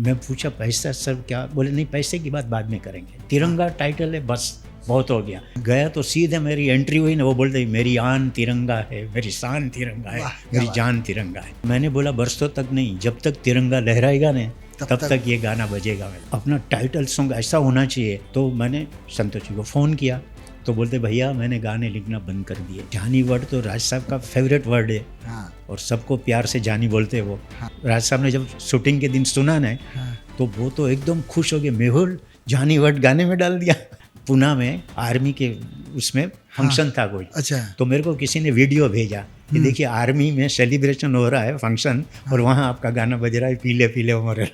मैं पूछा पैसा सर क्या, बोले नहीं पैसे की बात बाद में करेंगे, तिरंगा टाइटल है बस बहुत हो गया। गया तो सीधे मेरी एंट्री हुई ना, वो बोलते मेरी आन तिरंगा है, मेरी शान तिरंगा है, मेरी जान तिरंगा है। मैंने बोला बरसों तक नहीं, जब तक तिरंगा लहराएगा ना तब तक ये गाना बजेगा। अपना टाइटल सॉन्ग ऐसा होना चाहिए। तो मैंने संतोष जी को फ़ोन किया तो बोलते भैया मैंने गाने लिखना बंद कर दिए। जानी वर्ड तो राज साहब का फेवरेट वर्ड है। हाँ। और सबको प्यार से जानी बोलते हैं वो। हाँ। राज साहब ने जब शूटिंग के दिन सुना ना, हाँ। तो वो तो एकदम खुश हो गए, मेहुल जानी वर्ड गाने में डाल दिया। पुणे में आर्मी के उसमें फंक्शन हाँ। था कोई। अच्छा। तो मेरे को किसी ने वीडियो भेजा कि देखिए आर्मी में सेलिब्रेशन हो रहा है फंक्शन, हाँ। और वहाँ आपका गाना बज रहा है, पीले पीले उमर।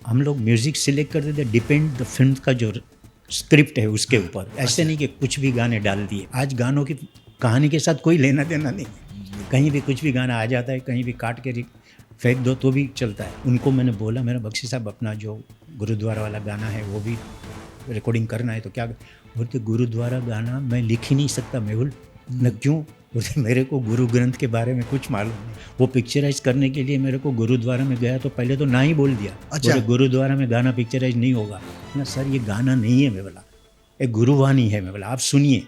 हम लोग म्यूजिक सिलेक्ट करते थे डिपेंड द फिल्म का जो स्क्रिप्ट है उसके ऊपर। हाँ। ऐसे नहीं कि कुछ भी गाने डाल दिए। आज गानों की कहानी के साथ कोई लेना देना नहीं, कहीं भी कुछ भी गाना आ जाता है, कहीं भी काट के फेंक दो तो भी चलता है। उनको मैंने बोला मेरा बख्शी साहब अपना जो गुरुद्वारा वाला गाना है वो भी रिकॉर्डिंग करना है तो क्या। बोलते गुरुद्वारा गाना मैं लिख ही नहीं सकता मेहुल। न क्यों, बोलते मेरे को गुरु ग्रंथ के बारे में कुछ मालूम नहीं। वो पिक्चराइज करने के लिए मेरे को गुरुद्वारा में गया तो पहले तो ना ही बोल दिया। अच्छा। बोले गुरुद्वारा में गाना पिक्चराइज नहीं होगा ना सर, ये गाना नहीं है। मैं बोला एक गुरुवाणी है। मैं बोला आप सुनिए।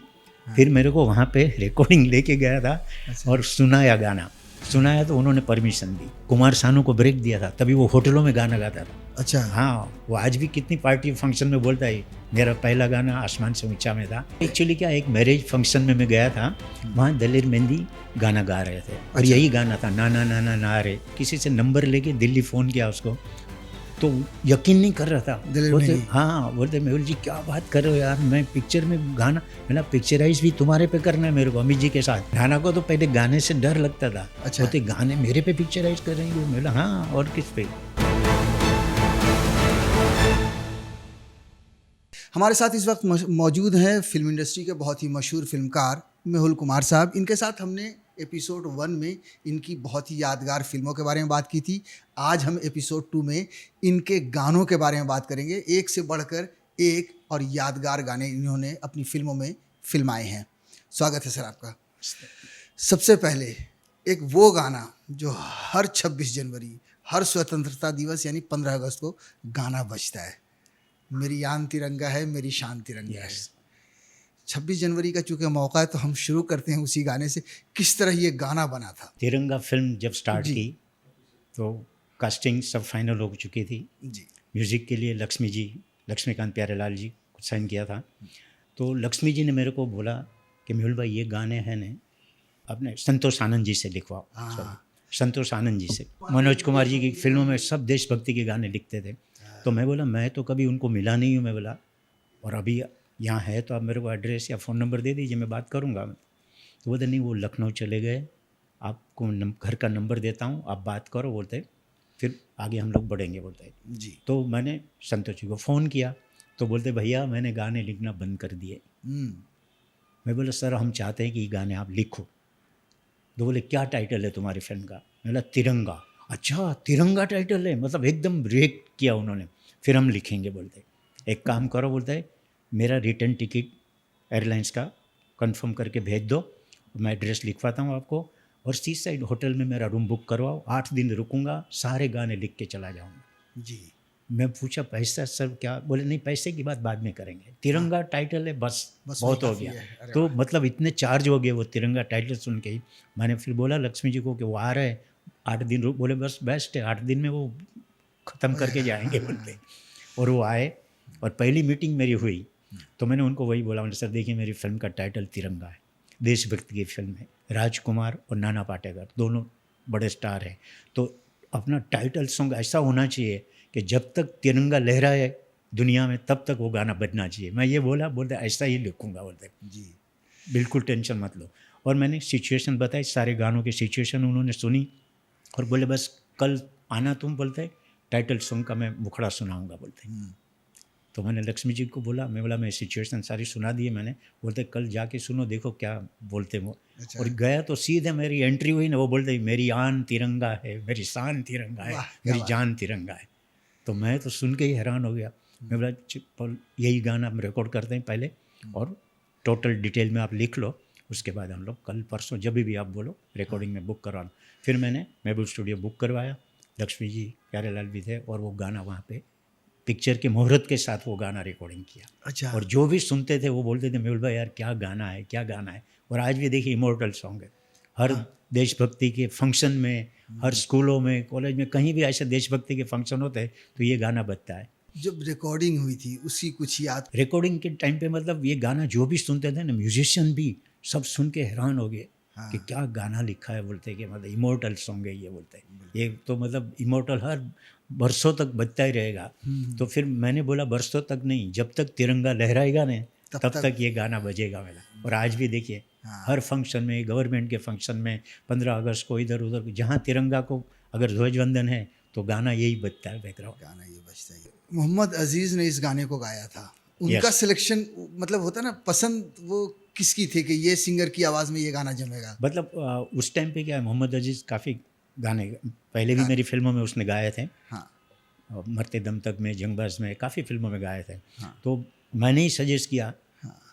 हाँ। फिर मेरे को वहाँ पे रिकॉर्डिंग लेके गया था। अच्छा। और सुनाया गाना, सुनाया तो उन्होंने परमिशन दी। कुमार सानू को ब्रेक दिया था, तभी वो होटलों में गाना गाता था। अच्छा। हाँ, वो आज भी कितनी पार्टी फंक्शन में बोलता है मेरा पहला गाना आसमान से ऊंचा में था। एक्चुअली क्या, एक मैरिज फंक्शन में मैं गया था, वहाँ दलेर मेहंदी गाना गा रहे थे। और यही गाना था ना ना ना ना ना रे। किसी से नंबर लेके दिल्ली फ़ोन किया उसको तो यकीन नहीं कर रहा था। बोलते हाँ, बोलते मेहुल जी क्या बात कर रहे हो यार, मैं पिक्चर में गाना, मैंने पिक्चराइज भी तुम्हारे पे करना है मेरे को, अमित जी के साथ। गाना को तो पहले गाने से डर लगता था। अच्छा। बोलते गाने मेरे पे पिक्चराइज कर रहे हैं। मैं बोला हाँ, और किस पे। हमारे साथ इस वक्त मौजूद हैं फिल्म इंडस्ट्री के बहुत ही मशहूर फिल्मकार मेहुल कुमार साहब। इनके साथ हमने एपिसोड 1 में इन्की बहुत ही यादगार फिल्मों के बारे में बात की थी। आज हम एपिसोड 2 में इनके गानों के बारे में बात करेंगे। एक से बढ़कर एक और यादगार गाने इन्होंने अपनी फिल्मों में फिल्माए हैं। स्वागत है सर आपका। सबसे पहले एक वो गाना जो हर 26 जनवरी, हर स्वतंत्रता दिवस यानी 15 अगस्त को गाना बजता है, मेरी आन तिरंगा है, मेरी शान तिरंगा है। 26 जनवरी का चूँकि मौका है तो हम शुरू करते हैं उसी गाने से। किस तरह ये गाना बना था? तिरंगा फिल्म जब स्टार्ट की तो कास्टिंग सब फाइनल हो चुकी थी जी। म्यूज़िक के लिए लक्ष्मीकांत प्यारेलाल जी को साइन किया था। तो लक्ष्मी जी ने मेरे को बोला कि मेहुल भाई ये गाने हैं ने अपने संतोष आनंद जी से लिखवाओ। संतोष आनंद जी से। मनोज कुमार जी की फिल्मों में सब देशभक्ति के गाने लिखते थे। तो मैं बोला मैं तो कभी उनको मिला नहीं हूँ। मैं बोला और अभी यहाँ है तो आप मेरे को एड्रेस या फ़ोन नंबर दे दीजिए, मैं बात करूँगा। तो बोलते नहीं, वो लखनऊ चले गए, आपको घर का नंबर देता हूँ, आप बात करो। बोलते फिर आगे हम लोग बढ़ेंगे। बोलते जी। तो मैंने संतोष जी को फ़ोन किया तो बोलते भैया मैंने गाने लिखना बंद कर दिए। मैं बोला सर हम चाहते हैं कि ये गाने आप लिखो। तो बोले क्या टाइटल है तुम्हारी फिल्म का? मैं बोला तिरंगा। अच्छा तिरंगा टाइटल है, मतलब एकदम रिएक्ट किया उन्होंने। फिर हम लिखेंगे। बोलते एक काम करो, बोलते है मेरा रिटर्न टिकट एयरलाइंस का कंफर्म करके भेज दो, मैं एड्रेस लिखवाता हूँ आपको, और सी साइड होटल में मेरा रूम बुक करवाओ, 8 दिन रुकूंगा, सारे गाने लिख के चला जाऊँगा जी। मैं पूछा पैसा सर क्या? बोले नहीं पैसे की बात बाद में करेंगे, तिरंगा टाइटल है बस बहुत हो गया। तो मतलब इतने चार्ज हो गए वो तिरंगा टाइटल सुन के ही। मैंने फिर बोला लक्ष्मी जी को कि वो आ रहे हैं 8 दिन रुक। बोले बस बेस्ट है, 8 दिन में वो ख़त्म करके जाएंगे बोलते। और वो आए और पहली मीटिंग मेरी हुई तो मैंने उनको वही बोला, सर देखिए मेरी फिल्म का टाइटल तिरंगा है, देशभक्ति की फिल्म है, राजकुमार और नाना पाटेकर दोनों बड़े स्टार हैं, तो अपना टाइटल सॉन्ग ऐसा होना चाहिए कि जब तक तिरंगा लहराए दुनिया में तब तक वो गाना बजना चाहिए। मैं ये बोला, बोलते ऐसा ही लिखूँगा। बोलते जी बिल्कुल टेंशन मत लो। और मैंने सिचुएशन बताई, सारे गानों की सिचुएशन उन्होंने सुनी और बोले बस कल आना तुम। बोलते टाइटल सॉन्ग का मैं मुखड़ा सुनाऊँगा। बोलते तो मैंने लक्ष्मी जी को बोला, मैं सिचुएशन सारी सुना दिए मैंने। बोलते कल जाके सुनो, देखो क्या बोलते वो। अच्छा। और गया तो सीधे मेरी एंट्री हुई ना, वो बोलते मेरी आन तिरंगा है, मेरी शान तिरंगा है, मेरी जान तिरंगा है। तो मैं तो सुन के ही हैरान हो गया। मैं बोला यही गाना हम रिकॉर्ड करते हैं पहले और टोटल डिटेल में आप लिख लो, उसके बाद हम लोग कल परसों जब भी आप बोलो रिकॉर्डिंग में बुक करवा लो। फिर मैंने महबूब स्टूडियो बुक करवाया, लक्ष्मी जी प्यारेलाल भी थे और वो गाना वहाँ पे पिक्चर के मुहूर्त के साथ वो गाना रिकॉर्डिंग किया। अच्छा। और जो भी सुनते थे वो बोलते थे मेहुल भाई यार क्या गाना है, क्या गाना है। और आज भी देखिए इमोर्टल सॉन्ग है। हर देशभक्ति के फंक्शन में, हर स्कूलों में, कॉलेज में, कहीं भी ऐसे देशभक्ति के फंक्शन होते हैं तो ये गाना बजता है। जब रिकॉर्डिंग हुई थी उसकी कुछ याद? रिकॉर्डिंग के टाइम पे मतलब ये गाना जो भी सुनते थे ना, म्यूजिशियन भी सब सुन के हैरान हो गए कि क्या गाना लिखा है। बोलते कि मतलब इमोर्टल सॉन्ग है ये, बोलते हैं ये तो मतलब इमोर्टल हर बरसों तक बजता ही रहेगा। तो फिर मैंने बोला बरसों तक नहीं, जब तक तिरंगा लहराएगा ना तब तक ये गाना बजेगा मेरा। और आज भी देखिए हर फंक्शन में, गवर्नमेंट के फंक्शन में, 15 अगस्त को इधर उधर जहाँ तिरंगा को अगर ध्वजवंदन है तो गाना यही बजता है, बैकग्राउंड गाना ये बजता है। मोहम्मद अजीज़ ने इस गाने को गाया था, उनका सिलेक्शन मतलब होता है ना, पसंद वो किसकी थी कि ये सिंगर की आवाज़ में ये गाना जमेगा? मतलब उस टाइम पे क्या है, मोहम्मद अजीज़ काफ़ी गाने पहले भी मेरी फिल्मों में उसने गाए थे। हाँ। मरते दम तक में, जंगबाज में, काफ़ी फिल्मों में गाए थे। हाँ। तो मैंने ही सजेस्ट किया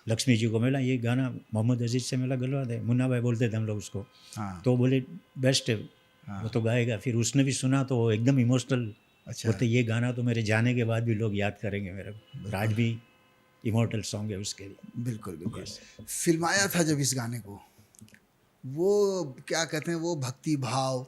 लक्ष्मी जी को, मिला ये गाना मोहम्मद अजीज़ से मिला गलवा दे, मुन्ना भाई बोलते थे हम लोग उसको। तो बोले बेस्ट है वो तो गाएगा। फिर उसने भी सुना तो वो एकदम इमोशनल। अच्छा। बोलते ये गाना तो मेरे जाने के बाद भी लोग याद करेंगे मेरे को, आज भी इमोर्टल सॉन्ग है उसके लिए। बिल्कुल बिल्कुल। फिल्माया था जब इस गाने को, वो क्या कहते हैं, वो भक्ति भाव,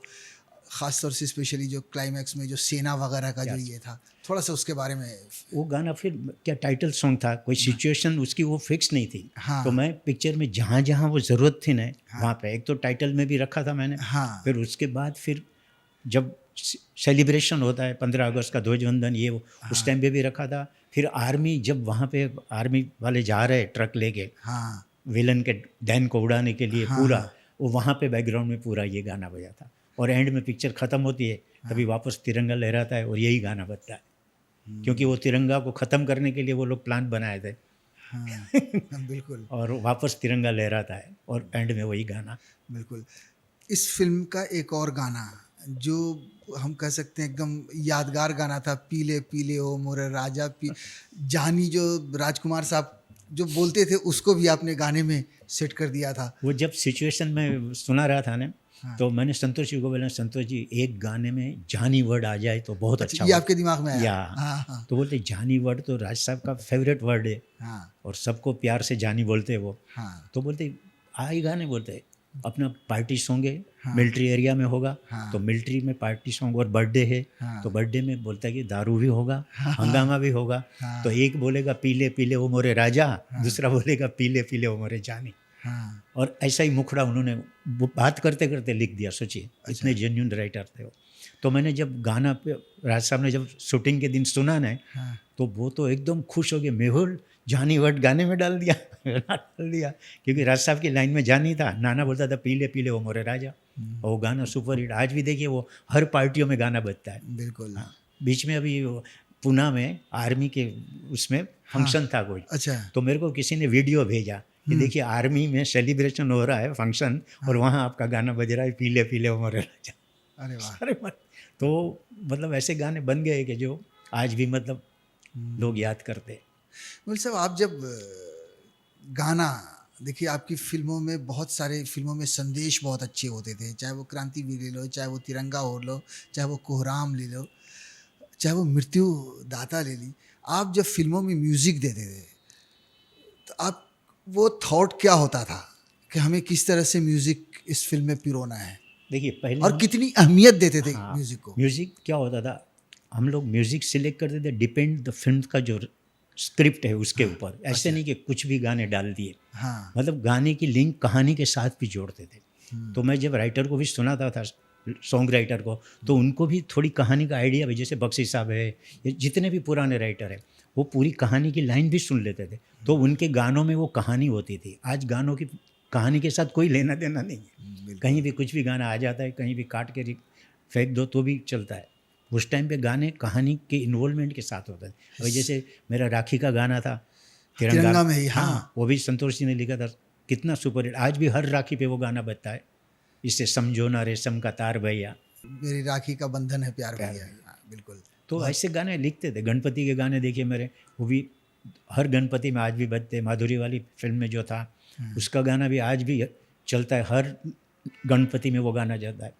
ख़ास तौर से स्पेशली जो क्लाइमैक्स में जो सेना वगैरह का जो ये था, थोड़ा सा उसके बारे में। वो गाना फिर क्या टाइटल सॉन्ग था, कोई सिचुएशन उसकी वो फिक्स नहीं थी। हाँ। तो मैं पिक्चर में जहाँ जहाँ वो ज़रूरत थी ना, हाँ, वहाँ पे एक तो टाइटल में भी रखा था मैंने। हाँ। फिर उसके बाद फिर जब सेलिब्रेशन होता है 15 अगस्त का ध्वजवंदन, ये हाँ, उस टाइम पे भी रखा था। फिर आर्मी, जब वहाँ पे आर्मी वाले जा रहे ट्रक लेके, हाँ, विलन के डैन को उड़ाने के लिए, हाँ, पूरा वो वहाँ पे बैकग्राउंड में पूरा ये गाना बजा था। और एंड में पिक्चर ख़त्म होती है, तभी वापस तिरंगा लहराता है और यही गाना बजता है। क्योंकि वो तिरंगा को ख़त्म करने के लिए वो लोग प्लान बनाए थे। हाँ, बिल्कुल। और वापस तिरंगा लहराता है और एंड में वही गाना। बिल्कुल। इस फिल्म का एक और गाना जो हम कह सकते हैं एकदम यादगार गाना था, पीले पीले ओ मोरे राजा पी, जानी, जो राजकुमार साहब जो बोलते थे उसको भी आपने गाने में सेट कर दिया था। वो जब सिचुएशन में सुना रहा था ना, हाँ, तो मैंने संतोष जी को बोला, संतोष जी एक गाने में जानी वर्ड आ जाए तो बहुत अच्छा। ये आपके दिमाग में आया? हाँ, हाँ। तो बोलते जानी वर्ड तो राज साहब का फेवरेट वर्ड है। हाँ। और सबको प्यार से जानी बोलते वो। हाँ। तो बोलते आई गाने, बोलते अपना पार्टी सॉन्ग है, हाँ, मिलिट्री एरिया में होगा, हाँ, तो मिलिट्री में पार्टी सॉन्ग, और बर्थडे है, हाँ, तो बर्थडे में बोलता है कि दारू भी होगा, हाँ, हंगामा भी होगा। हाँ। तो एक बोलेगा पीले पीले वो मोरे राजा, हाँ, दूसरा बोलेगा पीले पीले वो मोरे जानी। हाँ। और ऐसा ही मुखड़ा उन्होंने बात करते करते लिख दिया, सोचिए। अच्छा। इतने जेन्युइन राइटर थे वो। तो मैंने जब गाना पे राज साहब ने जब शूटिंग के दिन सुना ना, हाँ, तो वो तो एकदम खुश हो गए, मेहुल जानी वर्ड गाने में डाल दिया डाल दिया। क्योंकि राज साहब की लाइन में जानी था, नाना बोलता था पीले पीले वो मोरे राजा, और वो गाना सुपर हिट। आज भी देखिए वो हर पार्टियों में गाना बजता है। बिल्कुल। हाँ। बीच में अभी पुणे में आर्मी के उसमें फंक्शन, हाँ, था कोई। अच्छा। तो मेरे को किसी ने वीडियो भेजा कि देखिए आर्मी में सेलिब्रेशन हो रहा है, फंक्शन, हाँ, और वहाँ आपका गाना बज रहा है पीले पीले वो मोरे राजा। अरे वाह। अरे वाह। तो मतलब ऐसे गाने बन गए कि जो आज भी मतलब लोग याद करते हैं। बोल साहब, आप जब गाना देखिए, आपकी फिल्मों में बहुत सारे फिल्मों में संदेश बहुत अच्छे होते थे, चाहे वो क्रांतिवीर ले लो, चाहे वो तिरंगा हो लो, चाहे वो कोहराम ले लो, चाहे वो मृत्यु दाता ले ली। आप जब फिल्मों में म्यूज़िक देते थे तो आप वो थॉट क्या होता था कि हमें किस तरह से म्यूज़िक इस फिल्म में पिरोना है? देखिए पहले, और कितनी अहमियत देते थे, हाँ, म्यूज़िक को? म्यूज़िक क्या होता था, हम लोग म्यूज़िक सिलेक्ट करते थे डिपेंड द फिल्म का जो स्क्रिप्ट है उसके ऊपर। हाँ, ऐसे अच्छा। नहीं कि कुछ भी गाने डाल दिए। हाँ। मतलब गाने की लिंक कहानी के साथ भी जोड़ते थे। तो मैं जब राइटर को भी सुनाता था, सॉन्ग राइटर को, तो उनको भी थोड़ी कहानी का आइडिया भी, जैसे बख्शी साहब है, जितने भी पुराने राइटर हैं, वो पूरी कहानी की लाइन भी सुन लेते थे। तो उनके गानों में वो कहानी होती थी। आज गानों की कहानी के साथ कोई लेना देना नहीं है। कहीं भी कुछ भी गाना आ जाता है, कहीं भी काट के फेंक दो तो भी चलता है। उस टाइम पे गाने कहानी के इन्वॉल्वमेंट के साथ होता है। अभी जैसे मेरा राखी का गाना था, तिरंगा में ही, हाँ, वो भी संतोष जी ने लिखा था, कितना सुपर हिट। आज भी हर राखी पे वो गाना बजता है, इससे समझो ना रेशम का तार भैया, मेरी राखी का बंधन है प्यार भैया। बिल्कुल। तो ऐसे गाने लिखते थे। गणपति के गाने देखिए मेरे, वो भी हर गणपति में आज भी बजते। माधुरी वाली फिल्म में जो था उसका गाना भी आज भी चलता है, हर गणपति में वो गाना जाता है।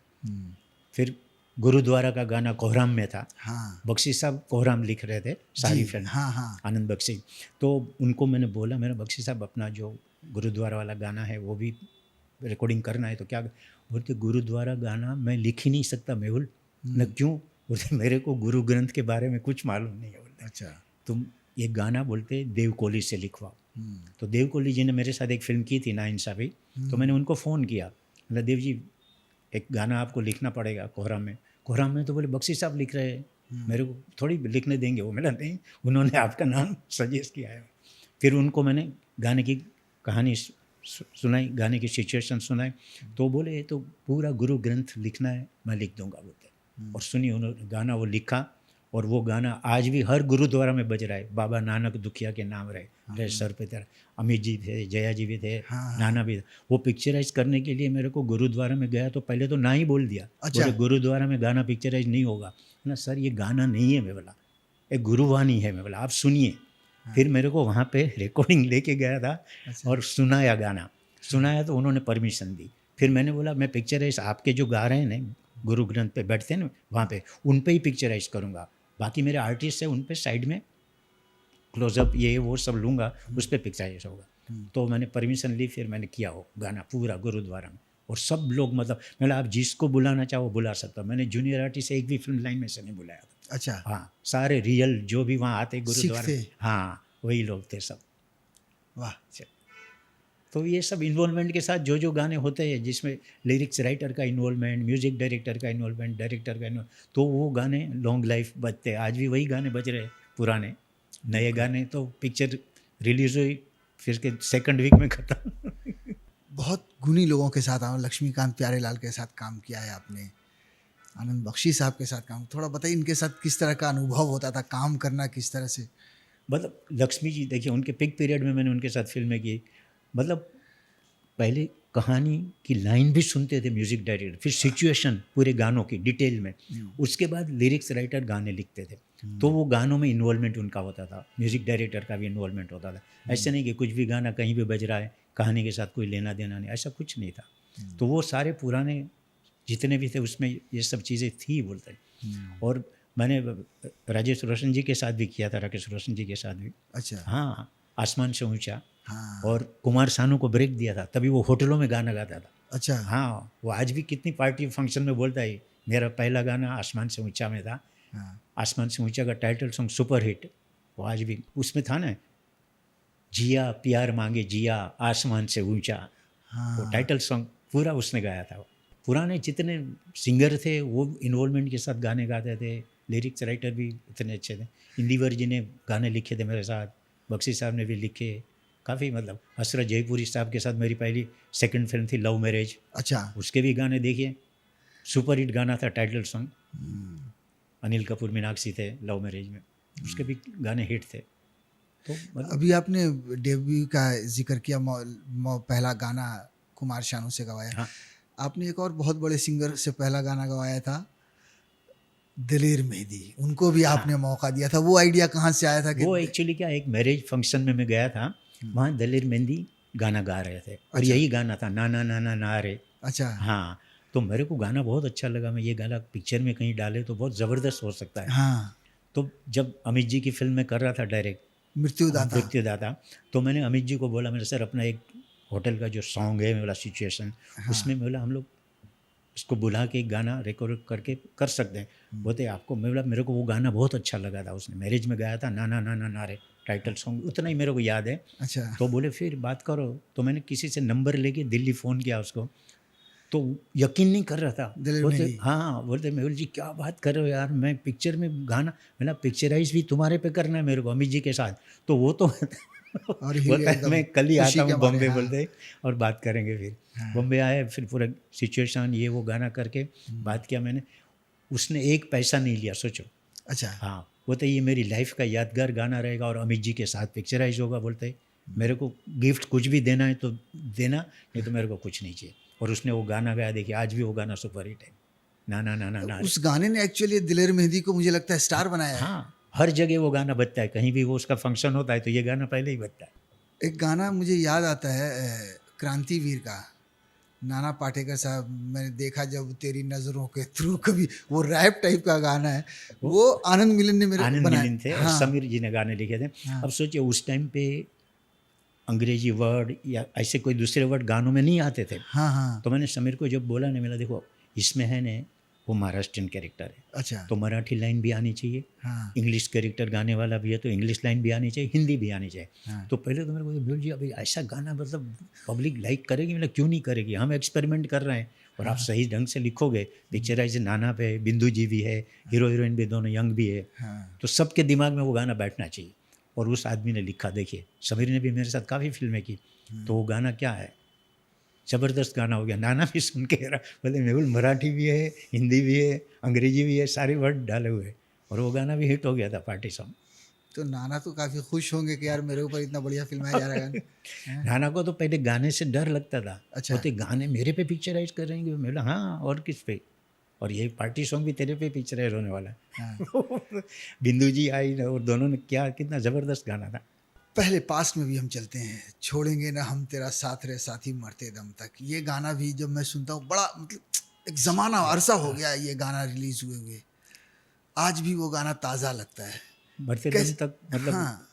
फिर गुरुद्वारा का गाना कोहराम में था। हाँ बख्शी साहब कोहराम लिख रहे थे सारी जी, फिल्म, हाँ हाँ आनंद बख्शी। तो उनको मैंने बोला, मेरा बख्शी साहब अपना जो गुरुद्वारा वाला गाना है वो भी रिकॉर्डिंग करना है, तो क्या बोलते, गुरुद्वारा गाना मैं लिख ही नहीं सकता मेहुल। न क्यों बोलते, मेरे को गुरु ग्रंथ के बारे में कुछ मालूम नहीं है। बोलते अच्छा तुम ये गाना बोलते देव कोहली से लिखवाओ। तो देव कोहली जी ने मेरे साथ एक फिल्म की थी नाइंसाफ़ी, तो मैंने उनको फ़ोन किया, बोला देव जी एक गाना आपको लिखना पड़ेगा कोहराम में। कोहराम में तो बोले बख्शी साहब लिख रहे हैं, मेरे को थोड़ी लिखने देंगे वो। मेरा नहीं, उन्होंने आपका नाम सजेस्ट किया है। फिर उनको मैंने गाने की कहानी सुनाई, गाने की सिचुएशन सुनाई, तो बोले ये तो पूरा गुरु ग्रंथ लिखना है, मैं लिख दूंगा बोलते। और सुनिए, उन्होंने गाना वो लिखा, और वो गाना आज भी हर गुरुद्वारा में बज रहा है। बाबा नानक दुखिया के नाम रहे सर पे तेरा। अमित जी थे, जया जी भी थे, नाना भी थे। वो पिक्चराइज करने के लिए मेरे को गुरुद्वारा में गया, तो पहले तो ना ही बोल दिया। अच्छा। बोले गुरुद्वारा में गाना पिक्चराइज नहीं होगा ना सर, ये गाना नहीं है। मैं बोला एक गुरुवाणी है, मैं बोला आप सुनिए। फिर मेरे को वहाँ पे रिकॉर्डिंग लेके गया था और सुनाया गाना, सुनाया तो उन्होंने परमिशन दी। फिर मैंने बोला मैं पिक्चराइज आपके जो गा रहे हैं ना, गुरु ग्रंथ पे बैठते हैं ना वहाँ पे, उन पे ही पिक्चराइज करूँगा। बाकी मेरे आर्टिस्ट है उन पे साइड में क्लोजअप ये वो सब लूँगा, उस पर पिक्चराइज होगा। तो मैंने परमिशन ली, फिर मैंने किया वो गाना पूरा गुरुद्वारा में। और सब लोग मतलब मैंने आप जिसको बुलाना चाहो बुला सकता। मैंने जूनियर आर्टिस्ट एक भी फिल्म लाइन में से नहीं बुलाया था। अच्छा हाँ, सारे रियल जो भी वहाँ आते गुरुद्वारा थे। हाँ वही लोग थे सब। वाह। तो ये सब इन्वॉल्वमेंट के साथ जो जो गाने होते हैं, जिसमें लिरिक्स राइटर का इन्वॉल्वमेंट, म्यूजिक डायरेक्टर का इन्वॉल्वमेंट, डायरेक्टर का इन्वॉल्वमेंट, तो वो गाने लॉन्ग लाइफ बजते हैं। आज भी वही गाने बज रहे हैं पुराने। नए गाने तो पिक्चर रिलीज हुई फिर के सेकंड वीक में ख़त्म। बहुत गुणी लोगों के साथ लक्ष्मीकांत प्यारेलाल के साथ काम किया है आपने, आनंद बख्शी साहब के साथ काम। थोड़ा बताइए इनके साथ किस तरह का अनुभव होता था, काम करना किस तरह से? मतलब लक्ष्मी जी देखिए, उनके पिक पीरियड में मैंने उनके साथ फिल्में की। मतलब पहले कहानी की लाइन भी सुनते थे म्यूज़िक डायरेक्टर, फिर सिचुएशन पूरे गानों की डिटेल में, उसके बाद लिरिक्स राइटर गाने लिखते थे। तो वो गानों में इन्वॉल्वमेंट उनका होता था, म्यूज़िक डायरेक्टर का भी इन्वॉल्वमेंट होता था। ऐसे नहीं कि कुछ भी गाना कहीं भी बज रहा है, कहानी के साथ कोई लेना देना नहीं, ऐसा कुछ नहीं था। तो वो सारे पुराने जितने भी थे उसमें ये सब चीज़ें थी बोलते। और मैंने राजेश रोशन जी के साथ भी किया था, राकेश रोशन जी के साथ भी। अच्छा। हाँ, आसमान से ऊंचा। हाँ। और कुमार सानू को ब्रेक दिया था, तभी वो होटलों में गाना गाता था। अच्छा। हाँ, वो आज भी कितनी पार्टी फंक्शन में बोलता है। मेरा पहला गाना आसमान से ऊंचा में था। हाँ। आसमान से ऊंचा का टाइटल सॉन्ग सुपर हिट, वो आज भी उसमें था ना, जिया प्यार मांगे जिया आसमान से ऊंचा। हाँ। वो टाइटल सॉन्ग पूरा उसने गाया था। पुराने जितने सिंगर थे वो इन्वॉल्वमेंट के साथ गाने गाते थे, लिरिक्स राइटर भी इतने अच्छे थे। इंदिवर जी ने गाने लिखे थे मेरे साथ, बख्शी साहब ने भी लिखे काफ़ी। मतलब हसरत जयपुरी साहब के साथ मेरी पहली सेकंड फिल्म थी लव मैरिज। अच्छा। उसके भी गाने देखिए, सुपर हिट गाना था टाइटल सॉन्ग। अनिल कपूर मीनाक्षी थे लव मैरिज में, उसके भी गाने हिट थे। तो मतलब अभी आपने डेब्यू का जिक्र किया, पहला गाना कुमार शानू से गवाया। हाँ, आपने एक और बहुत बड़े सिंगर से पहला गाना गवाया था, दलेर मेहंदी, उनको भी आपने मौका दिया था। वो आइडिया कहाँ से आया था? कि वो एक्चुअली क्या, एक मैरिज फंक्शन में मैं गया था, वहाँ दलेर मेहंदी गाना गा रहे थे और अच्छा। यही गाना था ना ना ना ना ना रे। अच्छा। हाँ, तो मेरे को गाना बहुत अच्छा लगा। मैं ये गाना पिक्चर में कहीं डाले तो बहुत ज़बरदस्त हो सकता है। हाँ। तो जब अमित जी की फिल्म में कर रहा था डायरेक्ट मृत्युदाता, तो मैंने अमित जी को बोला, मेरे सर अपना एक होटल का जो सॉन्ग है मेरा सिचुएशन, उसमें बोला हम लोग उसको बुला के गाना रिकॉर्ड करके कर सकते हैं। बोलते आपको, मैं बोला मेरे को वो गाना बहुत अच्छा लगा था, उसने मैरिज में गाया था ना ना ना ना ना रे, टाइटल सॉन्ग उतना ही मेरे को याद है। अच्छा। तो बोले फिर बात करो। तो मैंने किसी से नंबर लेके दिल्ली फ़ोन किया उसको, तो यकीन नहीं कर रहा था। बोलते हाँ, बोलते मेहुल जी क्या बात कर रहे हो यार, मैं पिक्चर में गाना, मैंने पिक्चराइज भी तुम्हारे पे करना है मेरे को अमित जी के साथ। तो वो तो और बोलता है मैं कल ही आता हूँ बॉम्बे। हाँ। बोलते और बात करेंगे। फिर बॉम्बे आए, फिर पूरा सिचुएशन ये वो गाना करके बात किया मैंने। उसने एक पैसा नहीं लिया, सोचो। अच्छा। हाँ, बोलते ये मेरी लाइफ का यादगार गाना रहेगा और अमित जी के साथ पिक्चराइज होगा। बोलते मेरे को गिफ्ट कुछ भी देना है तो देना, नहीं तो मेरे को कुछ नहीं चाहिए। और उसने वो गाना गाया, देखिए आज भी वो गाना सुपर हिट है, ना ना ना ना ना। उस गाने ने एक्चुअली दिलेर मेहंदी को मुझे लगता है स्टार बनाया है। हाँ, हर जगह वो गाना बजता है, कहीं भी वो उसका फंक्शन होता है तो ये गाना पहले ही बजता है। एक गाना मुझे याद आता है क्रांतिवीर का, नाना पाटेकर साहब, मैंने देखा जब तेरी नज़रों के थ्रू, कभी वो रैप टाइप का गाना है, वो आनंद मिलन ने मेरे आनंद बनाया। मिलिन थे और हाँ, समीर जी ने गाने लिखे थे। हाँ, अब सोचिए उस टाइम पे अंग्रेजी वर्ड या ऐसे कोई दूसरे वर्ड गानों में नहीं आते थे। हाँ, हाँ, तो मैंने समीर को जब बोला ना, मेरा देखो इसमें है ने वो महाराष्ट्रियन कैरेक्टर है, अच्छा, तो मराठी लाइन भी आनी चाहिए, हाँ, इंग्लिश कैरेक्टर गाने वाला भी है तो इंग्लिश लाइन भी आनी चाहिए, हिंदी भी आनी चाहिए। हाँ, तो पहले तो मेरे को बिल्कुल जी अभी ऐसा गाना मतलब पब्लिक लाइक करेगी, मतलब क्यों नहीं करेगी, हम एक्सपेरिमेंट कर रहे हैं और आप सही ढंग से लिखोगे। पिक्चराइज नाना पे बिंदु जी भी है, हीरो हीरोइन भी दोनों यंग भी है, हाँ, तो सबके दिमाग में वो गाना बैठना चाहिए। और उस आदमी ने लिखा, देखिए समीर ने भी मेरे साथ काफ़ी फिल्में की, तो वो गाना क्या है, ज़बरदस्त गाना हो गया। नाना भी सुन के बोले मेहुल मराठी भी है, हिंदी भी है, अंग्रेजी भी है, सारे वर्ड डाले हुए हैं, और वो गाना भी हिट हो गया था, पार्टी सॉन्ग। तो नाना तो काफ़ी खुश होंगे कि यार मेरे ऊपर इतना बढ़िया फिल्माया जा रहा है गाना। हैं? नाना को तो पहले गाने से डर लगता था, अच्छा, बोलते गाने मेरे पे पिक्चराइज कर रहे हैं। मैं बोला हाँ, और किस पे, और ये पार्टी सॉन्ग भी तेरे पे पिक्चराइज होने वाला हाँ। है। बिंदु जी आई और दोनों ने क्या, कितना ज़बरदस्त गाना था। पहले पास्ट में भी हम चलते हैं, छोड़ेंगे ना हम तेरा साथ रे साथी मरते दम तक। ये गाना भी जब मैं सुनता हूँ, बड़ा मतलब एक ज़माना अरसा हो गया ये गाना रिलीज़ हुए, आज भी वो गाना ताज़ा लगता है। मरते दम कैसे? तक मतलब हाँ,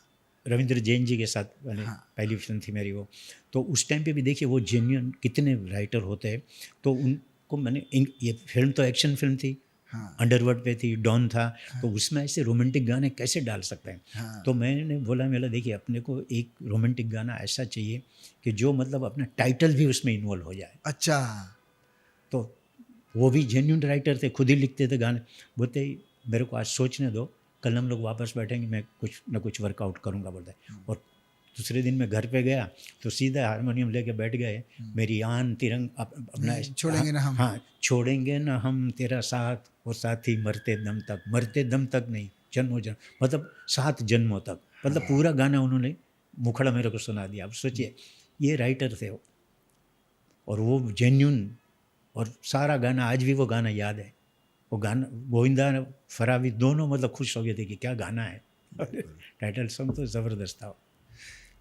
रविंद्र जैन जी के साथ मैंने हाँ, पहली फिल्म थी मेरी वो। तो उस टाइम पे भी देखिए वो जेन्युइन कितने राइटर होते हैं, तो उनको मैंने ये फिल्म तो एक्शन फिल्म थी, हाँ, अंडरवर्ल्ड पे थी, डॉन था, तो उसमें ऐसे रोमांटिक गाने कैसे डाल सकते हैं। हाँ, तो मैंने बोला, मेरा देखिए अपने को एक रोमांटिक गाना ऐसा चाहिए कि जो मतलब अपना टाइटल भी उसमें इन्वॉल्व हो जाए। अच्छा, तो वो भी जेन्युइन राइटर थे, खुद ही लिखते थे गाने। बोलते मेरे को आज सोचने दो, कल हम लोग वापस बैठेंगे, मैं कुछ ना कुछ वर्कआउट करूँगा बोलते। और दूसरे दिन मैं घर पे गया तो सीधा हारमोनियम लेके बैठ गए, मेरी आन तिरंग अपना नहीं, छोड़ेंगे ना हम। हाँ, छोड़ेंगे ना हम तेरा साथ और साथी मरते दम तक, मरते दम तक नहीं, जन्मों जन्म, मतलब 7 जन्मों तक, मतलब पूरा गाना उन्होंने मुखड़ा मेरे को सुना दिया। अब सोचिए ये राइटर थे वो, और वो जेन्युइन, और सारा गाना आज भी वो गाना याद है। वो गाना गोविंदा फरावी दोनों मतलब खुश हो गए थे कि क्या गाना है। टाइटल सॉन्ग तो ज़बरदस्त था।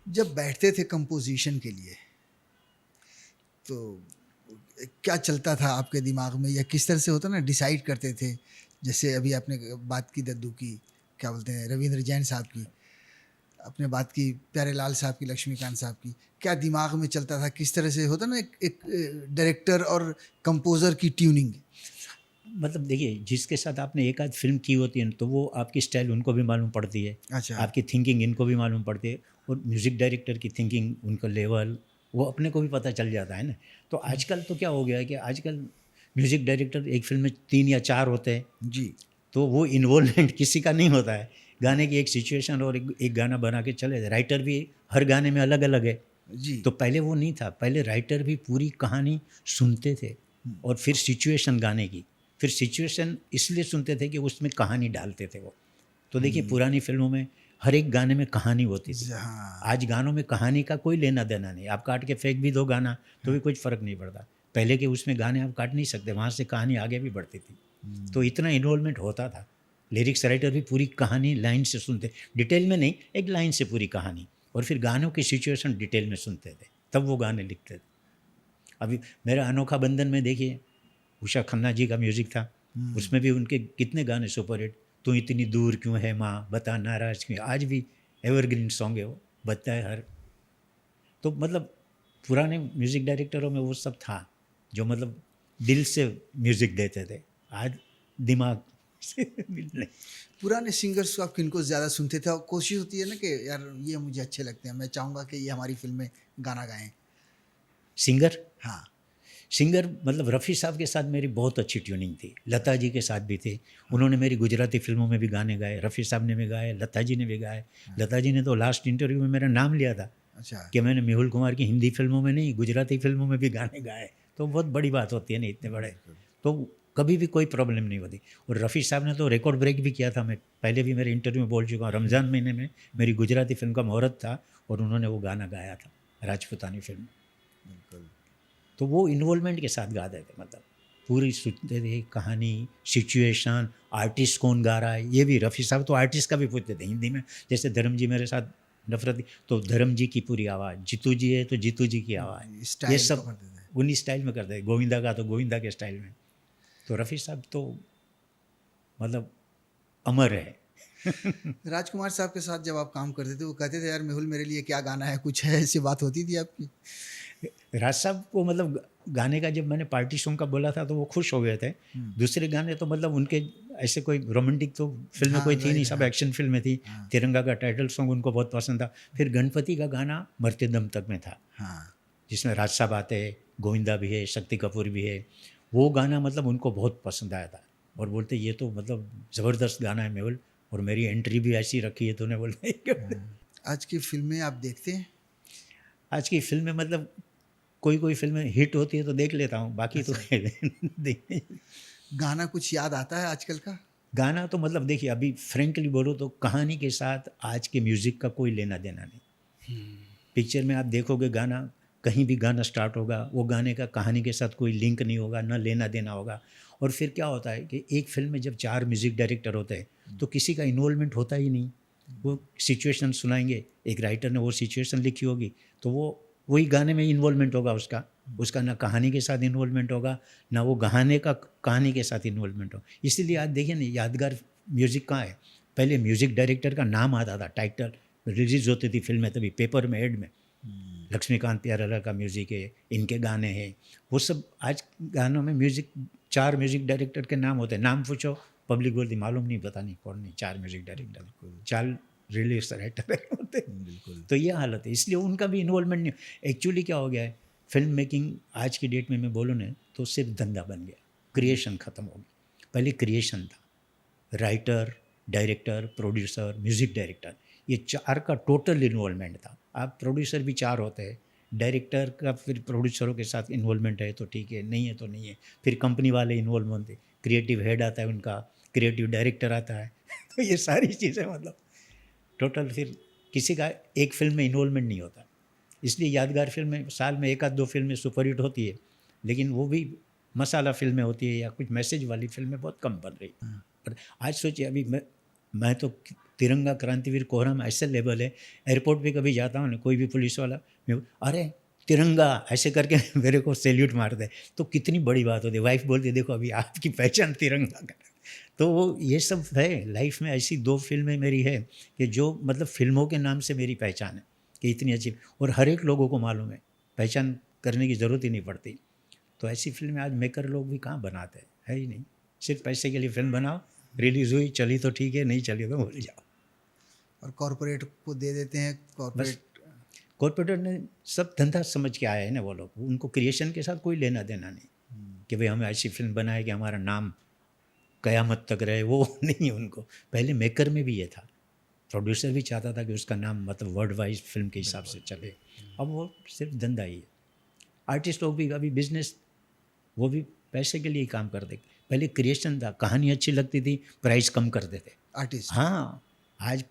जब बैठते थे कंपोजिशन के लिए, तो क्या चलता था आपके दिमाग में, या किस तरह से होता ना डिसाइड करते थे? जैसे अभी आपने बात की दद्दू की, क्या बोलते हैं, रविंद्र जैन साहब की, आपने बात की प्यारेलाल साहब की, लक्ष्मीकांत साहब की, क्या दिमाग में चलता था, किस तरह से होता ना एक डायरेक्टर और कंपोज़र की ट्यूनिंग? मतलब देखिए जिसके साथ आपने एक आध फिल्म की होती है ना, तो वो आपकी स्टाइल उनको भी मालूम पड़ती है, अच्छा, आपकी थिंकिंग इनको भी मालूम पड़ती है, और म्यूज़िक डायरेक्टर की थिंकिंग, उनका लेवल वो अपने को भी पता चल जाता है ना। तो आजकल तो क्या हो गया है कि आजकल म्यूज़िक डायरेक्टर एक फिल्म में 3 या 4 होते हैं, जी, तो वो इन्वॉल्वमेंट किसी का नहीं होता है। गाने की एक सिचुएशन और एक गाना बना के चले जाए। राइटर भी हर गाने में अलग अलग है, जी, तो पहले वो नहीं था। पहले राइटर भी पूरी कहानी सुनते थे और फिर सिचुएशन गाने की, फिर सिचुएशन इसलिए सुनते थे कि उसमें कहानी डालते थे वो। तो देखिए पुरानी फिल्मों में हर एक गाने में कहानी होती थी। हाँ, आज गानों में कहानी का कोई लेना देना नहीं। आप काट के फेंक भी दो गाना तो भी कुछ फ़र्क नहीं पड़ता। पहले के उसमें गाने आप काट नहीं सकते, वहाँ से कहानी आगे भी बढ़ती थी। तो इतना इन्वॉल्वमेंट होता था। लिरिक्स राइटर भी पूरी कहानी लाइन से सुनते, डिटेल में नहीं, एक लाइन से पूरी कहानी, और फिर गानों की सिचुएशन डिटेल में सुनते थे, तब वो गाने लिखते थे। अभी मेरा अनोखा बंधन में देखिए उषा खन्ना जी का म्यूज़िक था, उसमें भी उनके कितने गाने सुपरहिट। तू इतनी दूर क्यों है माँ, बता नाराज़ क्यों, आज भी एवरग्रीन सॉन्ग है वो, बजता है हर। तो मतलब पुराने म्यूज़िक डायरेक्टरों में वो सब था जो मतलब दिल से म्यूज़िक देते थे। आज दिमाग से मिलने। पुराने सिंगर्स को आप किनको ज़्यादा सुनते थे, और कोशिश होती है ना कि यार ये मुझे अच्छे लगते हैं, मैं चाहूँगा कि ये हमारी फिल्म में गाना गाएं? सिंगर, हाँ, सिंगर मतलब रफ़ी साहब के साथ मेरी बहुत अच्छी ट्यूनिंग थी, लता जी के साथ भी थी। उन्होंने मेरी गुजराती फिल्मों में भी गाने गाए, रफ़ी साहब ने भी गाए, लता जी ने भी गाए। लता जी ने तो लास्ट इंटरव्यू में मेरा नाम लिया था अच्छा, कि मैंने मेहुल कुमार की हिंदी फिल्मों में नहीं, गुजराती फिल्मों में भी गाने गाए। तो बहुत बड़ी बात होती है ना, इतने बड़े, तो कभी भी कोई प्रॉब्लम नहीं होती। और रफ़ी साहब ने तो रिकॉर्ड ब्रेक भी किया था। मैं पहले भी मेरे इंटरव्यू में बोल चुका हूँ, रमज़ान महीने में मेरी गुजराती फिल्म का मुहूर्त था और उन्होंने वो गाना गाया था, राजपूतानी फिल्म। बिल्कुल, तो वो इन्वॉल्वमेंट के साथ गाते थे, मतलब पूरी सुनते थे कहानी, सिचुएशन, आर्टिस्ट कौन गा रहा है। ये भी रफ़ी साहब तो आर्टिस्ट का भी पूछते थे हिंदी में। जैसे धर्म जी मेरे साथ नफरत, तो धर्म जी की पूरी आवाज़, जीतू जी है तो जीतू जी की आवाज़, ये स्टाइल सब पकड़ते थे। उन्हीं स्टाइल में करते, गोविंदा का तो गोविंदा के स्टाइल में। तो रफ़ी साहब तो मतलब अमर है। राजकुमार साहब के साथ जब आप काम करते थे वो कहते थे यार मेहुल मेरे लिए क्या गाना है, कुछ है, ऐसी बात होती थी आपकी? राज साहब को मतलब गाने का जब मैंने पार्टी सॉन्ग का बोला था तो वो खुश हो गए थे। दूसरे गाने तो मतलब उनके ऐसे कोई रोमांटिक तो फिल्म में हाँ, कोई थी नहीं, जाहिर सब है। एक्शन फिल्में थी। हाँ तिरंगा का टाइटल सॉन्ग उनको बहुत पसंद था। फिर गणपति का गाना मरते दम तक में था, हाँ जिसमें राज साहब आते हैं, गोविंदा भी है, शक्ति कपूर भी है। वो गाना मतलब उनको बहुत पसंद आया था और बोलते ये तो मतलब ज़बरदस्त गाना है मेहुल, और मेरी एंट्री भी ऐसी रखी है तूने, बोलते। आज की फिल्में आप देखते हैं? आज की फिल्में मतलब कोई कोई फिल्में हिट होती है तो देख लेता हूँ, बाकी तो अच्छा, देख। गाना कुछ याद आता है आजकल का? गाना तो मतलब देखिए, अभी फ्रेंकली बोलो तो कहानी के साथ आज के म्यूज़िक का कोई लेना देना नहीं। पिक्चर में आप देखोगे गाना, कहीं भी गाना स्टार्ट होगा, वो गाने का कहानी के साथ कोई लिंक नहीं होगा, ना लेना देना होगा। और फिर क्या होता है कि एक फिल्म में जब 4 म्यूज़िक डायरेक्टर होते हैं तो किसी का इन्वॉल्वमेंट होता ही नहीं। वो सिचुएशन सुनाएंगे, एक राइटर ने वो सिचुएशन लिखी होगी तो वो वही गाने में इन्वॉल्वमेंट होगा उसका। उसका ना कहानी के साथ इन्वॉल्वमेंट होगा, ना वो गाने का कहानी के साथ इन्वॉल्वमेंट हो। इसीलिए आज देखिए ना, यादगार म्यूज़िक कहाँ है? पहले म्यूज़िक डायरेक्टर का नाम आता था, टाइटल रिलीज़ होती थी फिल्में, तभी पेपर में, एड में लक्ष्मीकांत प्यारेलाल का म्यूज़िक है, इनके गाने हैं, वो सब। आज गानों में म्यूज़िक 4 म्यूज़िक डायरेक्टर के नाम होते हैं, नाम पूछो पब्लिक बोलती मालूम नहीं, पता नहीं कौन नहीं, 4 म्यूज़िक डायरेक्टर, 4 रिलीज राइटर होते। बिल्कुल। तो ये हालत है, इसलिए उनका भी इन्वॉल्वमेंट नहीं। एक्चुअली क्या हो गया है, फिल्म मेकिंग आज की डेट में मैं बोलूँ ना तो सिर्फ धंधा बन गया, क्रिएशन ख़त्म हो गया। पहले क्रिएशन था, writer, director, producer, music director, ये 4 का टोटल इन्वॉल्वमेंट था। आप प्रोड्यूसर भी 4 होते हैं, डायरेक्टर का फिर प्रोड्यूसरों के साथ इन्वॉल्वमेंट है तो ठीक है, नहीं है तो नहीं है। फिर कंपनी वाले इन्वॉल्व होते, क्रिएटिव हेड आता है उनका, क्रिएटिव डायरेक्टर आता है। तो ये सारी चीज़ें मतलब टोटल, फिर किसी का एक फिल्म में इन्वॉल्वमेंट नहीं होता। इसलिए यादगार फिल्में साल में 1 आध 2 फिल्में सुपरहिट होती है, लेकिन वो भी मसाला फिल्में होती है या कुछ मैसेज वाली फिल्में बहुत कम बन रही। पर आज सोचिए, अभी मैं तो तिरंगा, क्रांतिवीर, कोहराम ऐसे लेवल है, एयरपोर्ट पे कभी जाता हूँ ना, कोई भी पुलिस वाला मैं अरे तिरंगा ऐसे करके मेरे को सैल्यूट मार दे तो कितनी बड़ी बात होती है। वाइफ बोलती है देखो अभी आपकी पहचान तिरंगा का। तो वो ये सब है लाइफ में। ऐसी 2 फिल्में मेरी है कि जो मतलब फिल्मों के नाम से मेरी पहचान है कि इतनी अच्छी, और हर एक लोगों को मालूम है, पहचान करने की ज़रूरत ही नहीं पड़ती। तो ऐसी फिल्में आज मेकर लोग भी कहाँ बनाते हैं, है ही नहीं। सिर्फ पैसे के लिए फिल्म बनाओ, रिलीज़ हुई, चली तो ठीक है, नहीं चली तो भूल जाओ। और कॉरपोरेट को दे देते हैं, बस कॉरपोरेट। कॉर्पोरेटर ने सब धंधा समझ के आए हैं ना वो लोग, उनको क्रिएशन के साथ कोई लेना देना नहीं कि भाई हमें ऐसी फिल्म बनाए कि हमारा नाम क़यामत तक रहे, वो नहीं उनको। पहले मेकर में भी ये था, प्रोड्यूसर भी चाहता था कि उसका नाम मतलब वर्ल्ड वाइज फिल्म के हिसाब से चले। अब वो सिर्फ धंधा ही है। आर्टिस्ट लोग भी अभी बिजनेस, वो भी पैसे के लिए ही काम करते। पहले क्रिएशन था, कहानी अच्छी लगती थी, प्राइस कम कर देते। आर्टिस्ट। हाँ, आज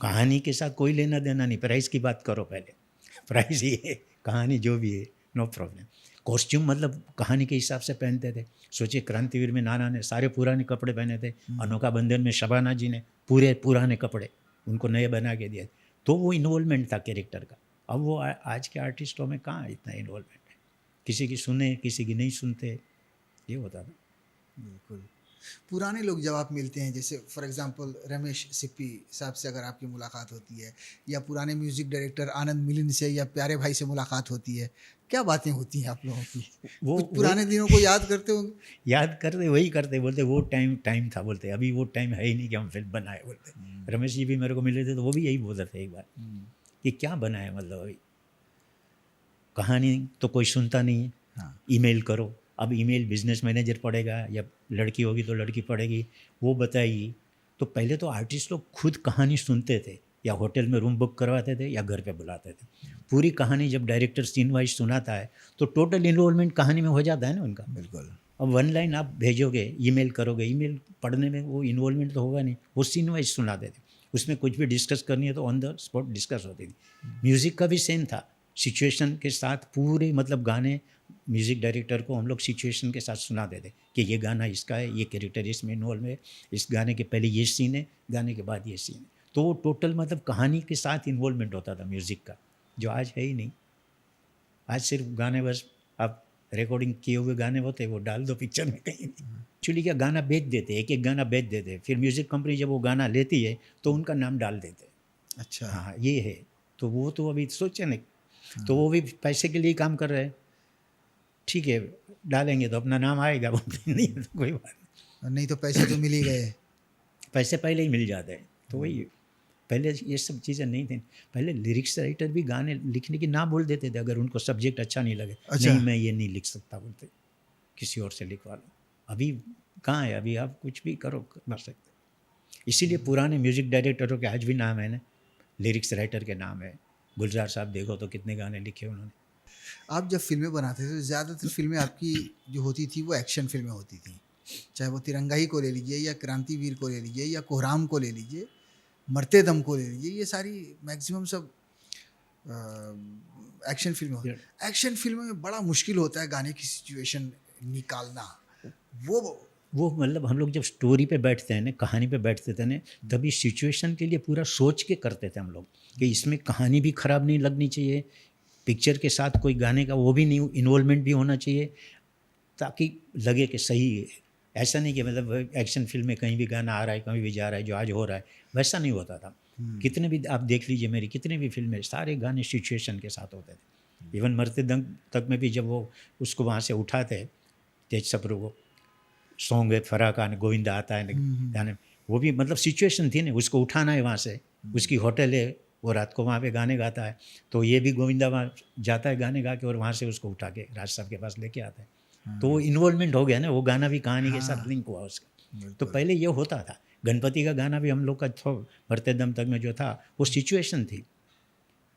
कहानी के साथ कोई लेना देना नहीं, प्राइस की बात करो पहले। प्राइस ही है, कहानी जो भी है नो प्रॉब्लम। कॉस्ट्यूम मतलब कहानी के हिसाब से पहनते थे। सोचिए क्रांतिवीर में नाना ने सारे पुराने कपड़े पहने थे, अनोखा बंधन में शबाना जी ने पूरे पुराने कपड़े उनको नए बना के दिए। तो वो इन्वॉल्वमेंट था कैरेक्टर का। अब वो आज के आर्टिस्टों में कहाँ इतना इन्वॉल्वमेंट है, किसी की सुने किसी की नहीं सुनते, ये होता था। बिल्कुल। पुराने लोग जब आप मिलते हैं, जैसे फॉर एग्जांपल रमेश सिप्पी साहब से अगर आपकी मुलाकात होती है, या पुराने म्यूज़िक डायरेक्टर आनंद मिलिंद से या प्यारे भाई से मुलाकात होती है, क्या बातें होती हैं आप लोगों की? वो कुछ पुराने दिनों को याद करते हो? याद करते, वही करते, बोलते वो टाइम था, बोलते अभी वो टाइम है ही नहीं कि हम फिल्म बनाए, बोलते। रमेश जी भी मेरे को मिले थे तो वो भी यही बोलते थे एक बार कि क्या बनाए, मतलब अभी कहानी तो कोई सुनता नहीं है। हाँ। ईमेल करो, अब ईमेल बिजनेस मैनेजर पढ़ेगा या लड़की होगी तो लड़की पढ़ेगी, वो बताएगी। तो पहले तो आर्टिस्ट लोग खुद कहानी सुनते थे, या होटल में रूम बुक करवाते थे या घर पे बुलाते थे। पूरी कहानी जब डायरेक्टर सीन वाइज सुनाता है तो टोटल इन्वॉल्वमेंट कहानी में हो जाता है ना उनका। बिल्कुल। अब 1 लाइन आप भेजोगे, ईमेल करोगे, ईमेल पढ़ने में वो इन्वॉल्वमेंट तो होगा नहीं, वो सीन वाइज सुना देते। उसमें कुछ भी डिस्कस करनी है तो ऑन द स्पॉट डिस्कस होती थी। म्यूज़िक का भी सेम था, सिचुएशन के साथ पूरे मतलब गाने म्यूज़िक डायरेक्टर को हम लोग सिचुएशन के साथ सुना देते कि ये गाना इसका है, ये कैरेक्टर इसमें इन्वॉल्व है, इस गाने के पहले ये सीन है, गाने के बाद ये सीन है। तो वो टोटल मतलब कहानी के साथ इन्वॉल्वमेंट होता था म्यूज़िक का, जो आज है ही नहीं। आज सिर्फ गाने, बस आप रिकॉर्डिंग किए हुए गाने होते वो डाल दो पिक्चर में कहीं भी। एक्चुअली क्या गाना बेच देते, एक एक गाना बेच देते, फिर म्यूज़िक कंपनी जब वो गाना लेती है तो उनका नाम डाल देते। अच्छा। हाँ ये है। तो वो तो अभी सोचे नहीं, तो वो भी पैसे के लिए काम कर रहे हैं। ठीक है डालेंगे तो अपना नाम आएगा, वो नहीं तो कोई बात नहीं। नहीं तो पैसे तो मिल ही गए। पैसे पहले ही मिल जाते हैं। तो वही पहले ये सब चीज़ें नहीं थी। पहले लिरिक्स राइटर भी गाने लिखने की ना बोल देते थे अगर उनको सब्जेक्ट अच्छा नहीं लगे। अच्छा। नहीं मैं ये नहीं लिख सकता बोलते, किसी और से लिखवा लो। अभी कहाँ है, अभी आप कुछ भी करो कर सकते। इसीलिए पुराने म्यूज़िक डायरेक्टरों के आज भी नाम है ना, लिरिक्स राइटर के नाम है। गुलजार साहब देखो तो कितने गाने लिखे उन्होंने। आप जब फिल्में बनाते थे तो ज़्यादातर फिल्में आपकी जो होती थी वो एक्शन फिल्में होती थी, चाहे वो तिरंगा ही को ले लीजिए या क्रांतिवीर को ले लीजिए या कोहराम को ले लीजिए, मरते दम को ले लीजिए, ये सारी मैक्सिमम सब एक्शन फिल्में होती। एक्शन फिल्मों में बड़ा मुश्किल होता है गाने की सिचुएशन निकालना। वो मतलब हम लोग जब स्टोरी पे बैठते हैं ना, कहानी पे बैठते थे ना, तभी सिचुएशन के लिए पूरा सोच के करते थे हम लोग कि इसमें कहानी भी ख़राब नहीं लगनी चाहिए, पिक्चर के साथ कोई गाने का वो भी नहीं इन्वॉल्वमेंट भी होना चाहिए, ताकि लगे कि सही है। ऐसा नहीं कि मतलब एक्शन फिल्म में कहीं भी गाना आ रहा है कहीं भी जा रहा है, जो आज हो रहा है वैसा नहीं होता था। कितने भी आप देख लीजिए मेरी कितने भी फिल्में, सारे गाने सिचुएशन के साथ होते थे। इवन मरते दम तक में भी जब वो उसको वहाँ से उठाते तेज सप्रू को, सॉन्ग है फरा का गोविंदा आता है गाने, वो भी मतलब सिचुएशन थी ना, उसको उठाना है वहाँ से, उसकी होटल है, वो रात को वहाँ पे गाने गाता है, तो ये भी गोविंदा वहाँ जाता है गाने गा के और वहाँ से उसको उठा के राज साहब के पास लेके आता है। तो वो इन्वॉल्वमेंट हो गया ना, वो गाना भी कहानी के साथ लिंक हुआ उसका। तो पहले ये होता था। गणपति का गाना भी हम लोग का था, मरते दम तक में जो था वो सिचुएशन थी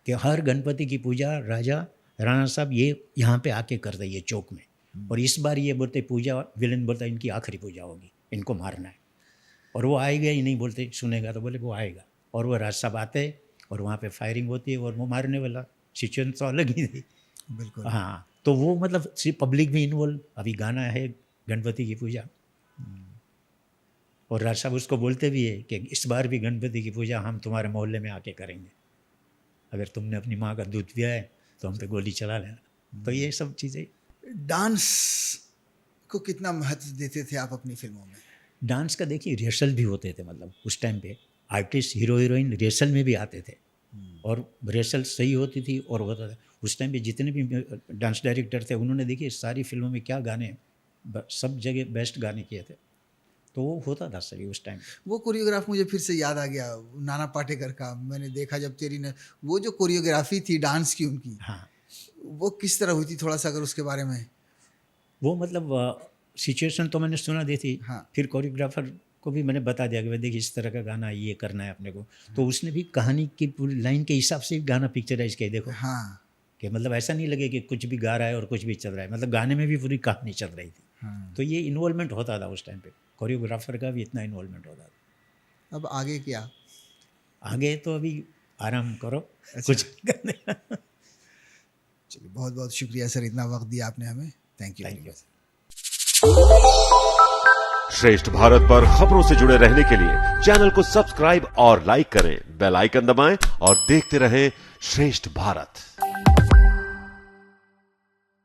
कि हर गणपति की पूजा राजा राणा साहब ये यहाँ पे आके करते ये चौक में, और इस बार ये बोलते पूजा, विलन बोलता इनकी आखिरी पूजा होगी, इनको मारना है, और वो आएगा ही नहीं, बोलते सुनेगा तो बोले वो आएगा, और वो राज साहब आते और वहाँ पे फायरिंग होती है और वो मारने वाला। सिचुएशन तो अलग ही थी। बिल्कुल। हाँ तो वो मतलब सिर्फ पब्लिक भी इन्वॉल्व। अभी गाना है गणपति की पूजा और राज साहब उसको बोलते भी है कि इस बार भी गणपति की पूजा हम तुम्हारे मोहल्ले में आके करेंगे, अगर तुमने अपनी माँ का दूध पिया है तो हम पे गोली चला लेना। तो ये सब चीज़ें। डांस को कितना महत्व देते थे आप अपनी फिल्मों में? डांस का देखिए रिहर्सल भी होते थे, मतलब उस टाइम पे आर्टिस्ट हीरो हीरोइन रिहर्सल में भी आते थे और रिहर्सल सही होती थी और होता था। उस टाइम पे जितने भी डांस डायरेक्टर थे उन्होंने देखिए सारी फिल्मों में क्या गाने, सब जगह बेस्ट गाने किए थे, तो वो होता था सही उस टाइम। वो कोरियोग्राफ मुझे फिर से याद आ गया नाना पाटेकर का, मैंने देखा जब तेरी ने, वो जो कोरियोग्राफी थी डांस की उनकी, हाँ वो किस तरह हुई थी, थोड़ा सा अगर उसके बारे में। वो मतलब सिचुएशन तो मैंने सुना दी थी। हाँ। फिर कोरियोग्राफर को भी मैंने बता दिया कि भाई देखिए इस तरह का गाना ये करना है अपने को, तो उसने भी कहानी की पूरी लाइन के हिसाब से गाना पिक्चराइज किया। देखो हाँ कि मतलब ऐसा नहीं लगे कि कुछ भी गा रहा है और कुछ भी चल रहा है, मतलब गाने में भी पूरी कहानी चल रही थी। हाँ। तो ये इन्वॉल्वमेंट होता था उस टाइम पे, कोरियोग्राफर का भी इतना इन्वॉल्वमेंट होता था। अब आगे क्या? आगे तो अभी आराम करो। अच्छा। कुछ करने का। चलिए बहुत बहुत शुक्रिया सर, इतना वक्त दिया आपने हमें। Thank you. श्रेष्ठ भारत पर खबरों से जुड़े रहने के लिए चैनल को सब्सक्राइब और लाइक करें, बेल आइकन दबाएं और देखते रहें श्रेष्ठ भारत।